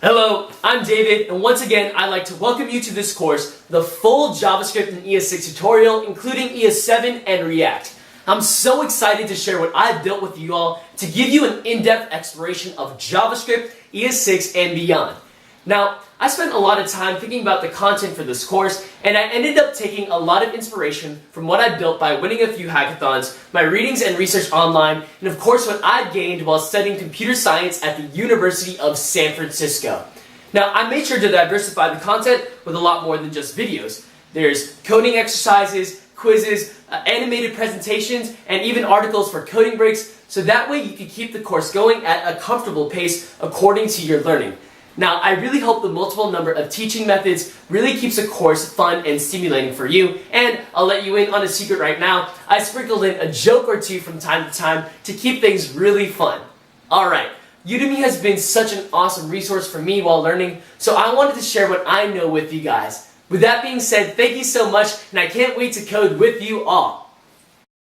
Hello, I'm David, and once again, I'd like to welcome you to this course, the full JavaScript and ES6 tutorial, including ES7 and React. I'm so excited to share what I've built with you all to give you an in-depth exploration of JavaScript, ES6, and beyond. Now, I spent a lot of time thinking about the content for this course, and I ended up taking a lot of inspiration from what I built by winning a few hackathons, my readings and research online, and of course what I gained while studying computer science at the University of San Francisco. Now, I made sure to diversify the content with a lot more than just videos. There's coding exercises, quizzes, animated presentations, and even articles for coding breaks, so that way you can keep the course going at a comfortable pace according to your learning. Now, I really hope the multiple number of teaching methods really keeps a course fun and stimulating for you, and I'll let you in on a secret right now. I sprinkled in a joke or two from time to time to keep things really fun. Alright, Udemy has been such an awesome resource for me while learning, so I wanted to share what I know with you guys. With that being said, thank you so much, and I can't wait to code with you all.